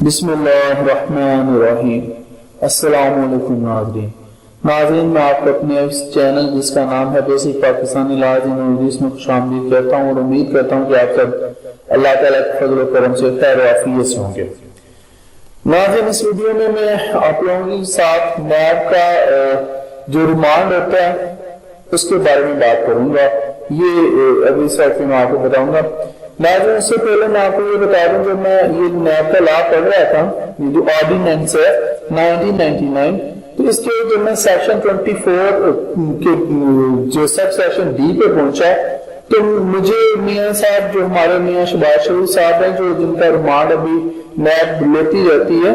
بسم اللہ الرحمن الرحیم۔ السلام علیکم ناظرین، میں آپ کو اپنے اس چینل جس کا نام ہے basic Pakistani laws and Urdu میں خوش آمدید کہتا ہوں اور امید کرتا ہوں کہ آپ سب اللہ تعالیٰ کے فضل و کرم سے خیر و عافیت سے ہوں گے۔ ناظرین، اس ویڈیو میں آپ لوگوں کے ساتھ نیب کا جو ریمانڈ ہوتا ہے اس کے بارے میں بات کروں گا۔ یہ ابھی اس وقت میں آپ کو بتاؤں گا۔ ناظرین، اس سے پہلے میں آپ کو یہ بتا دوں کہ میں یہ نیب کا لا پڑھ رہا تھا، یہ جو آرڈیننس ہے 1999، تو اس کے جو میں سیکشن 24 کے جو سب سیکشن ڈی پہ پہنچا تو مجھے میاں صاحب جو ہمارے میاں شباز شریف صاحب ہیں جو جن کا ریمانڈ ابھی نیب لیتی رہتی ہے،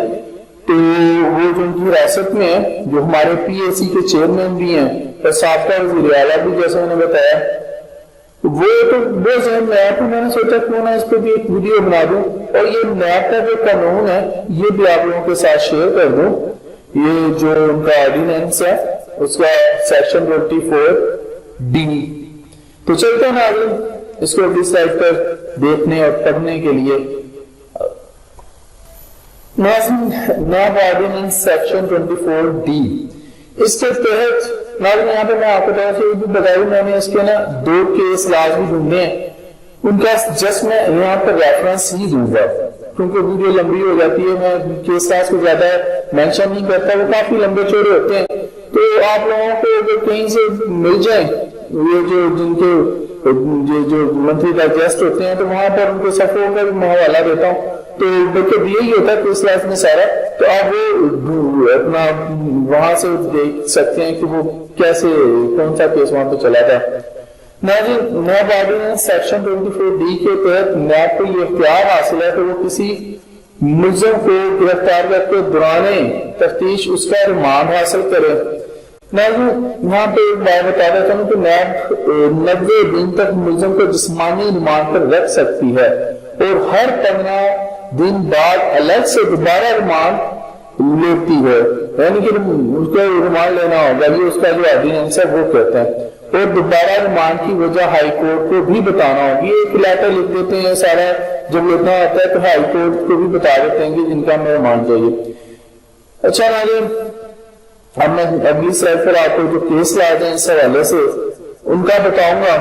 تو وہ جو ان کی حراست میں ہے، جو ہمارے پی ایس سی کے چیئرمین بھی ہیں اور سابقہ وزیر اعلیٰ بھی، جیسا میں نے بتایا، وہ تو وہ ذہن میں آیا، تو میں نے سوچا کیوں نہ اس پہ بھی ایک ویڈیو بنا دوں اور یہ نیب کا جو قانون ہے یہ بھی آپ لوگوں کے ساتھ شیئر کر دوں۔ یہ جو ان کا آرڈیننس ہے اس کا سیکشن 24 ڈی، تو چلتے ہیں ناظرین اس کو اگلی سلائیڈ پر دیکھنے اور پڑھنے کے لیے۔ ناظرین، نیب آرڈیننس سیکشن 24 ڈی، اس کے تحت ناظرین یہاں پہ میں آپ کو بتایا میں نے اس کے نا 2 کیس لازمی ڈھونڈنے ہیں، ان کا جسٹ میں یہاں پر ریفرنس ہی دوں گا کیونکہ ویڈیو لمبی ہو جاتی ہے، میں کیس لاز کو زیادہ مینشن نہیں کرتا، وہ کافی لمبے چوڑے ہوتے ہیں، تو آپ لوگوں کو اگر کہیں سے مل جائیں یہ جو جن کے جو منتھلی ڈائجسٹ ہوتے ہیں تو وہاں پر ان کے صفحوں کا بھی میں حوالہ دیتا ہوں، تو بلکہ یہی ہوتا ہے کیس لاز میں سارا، تو آپ وہ اپنا وہاں سے دیکھ سکتے ہیں کہ وہ کیسے کون سا کیس وہاں پہ چلا تھا۔ ناظرین، نیب آرڈیننس سیکشن 24 ڈی کے تحت نیب کو یہ اختیار حاصل ہے کہ وہ کسی ملزم کو گرفتار کر کے دوران تفتیش اس کا ریمانڈ حاصل کرے۔ ناظرین، یہاں پہ ایک بات بتا دیتا ہوں کہ نیب 90 دن تک ملزم کو جسمانی ریمانڈ پر رکھ سکتی ہے اور ہر 15 دن بعد الگ سے دوبارہ ریمانڈ لیتی ہے، یعنی کہ اس کو ریمانڈ لینا ہوگا، یہ اس کا جو آرڈیننس ہے وہ کہتا ہے، اور دوبارہ ریمانڈ کی وجہ ہائی کورٹ کو بھی بتانا ہوگی۔ ایک لیٹر لکھ دیتے ہیں سارا جب لکھنا ہوتا ہے تو ہائی کورٹ کو بھی بتا دیتے ہیں کہ جن کا ہمیں ریمانڈ چاہیے۔ اچھا ناظرین، اب میں اگلی سلائیڈ پر آپ کو جو کیس لاز ہیں اس حوالے سے ان کا بتاؤں گا۔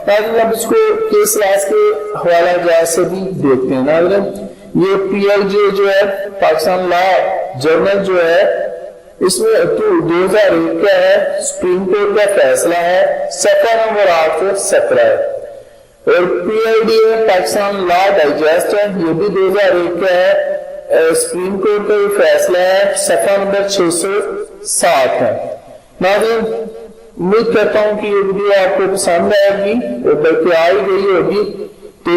ناظرین، اب اس کو کیس لاز کے حوالہ جات سے بھی دیکھتے ہیں۔ ناظرین، یہ پی ایل جے جو ہے پاکستان لا جرنل جو ہے، اس میں 2001 کا ہے، سپریم کورٹ کا فیصلہ ہے، صفحہ نمبر 817 ہے، اور پی ایل ڈی ہے پاکستان لا ڈائجسٹ ہے، یہ بھی 2001 کا ہے، سپریم کورٹ کا یہ فیصلہ ہے، صفحہ نمبر 607 ہے۔ ناظرین، امید کرتا ہوں کہ یہ ویڈیو آپ کو پسند آئے گی اور بلکہ آ ہی گئی ہوگی، تو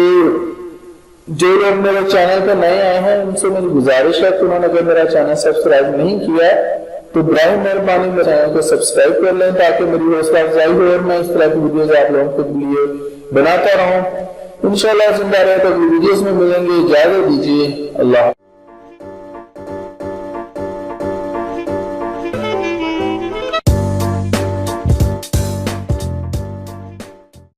جو لوگ میرے چینل پہ نئے آئے ہیں ان سے میری گزارش ہے کہ انہوں نے اگر میرا چینل سبسکرائب نہیں کیا تو براہ مہربانی میرے چینل کو سبسکرائب کر لیں تاکہ میری حوصلہ افزائی ہو اور میں اس طرح کی ویڈیوز آپ لوگوں کے لیے بناتا رہوں۔ انشاءاللہ زندہ رہے تو ویڈیوز میں ملیں گے، اجازت دیجیے، اللہ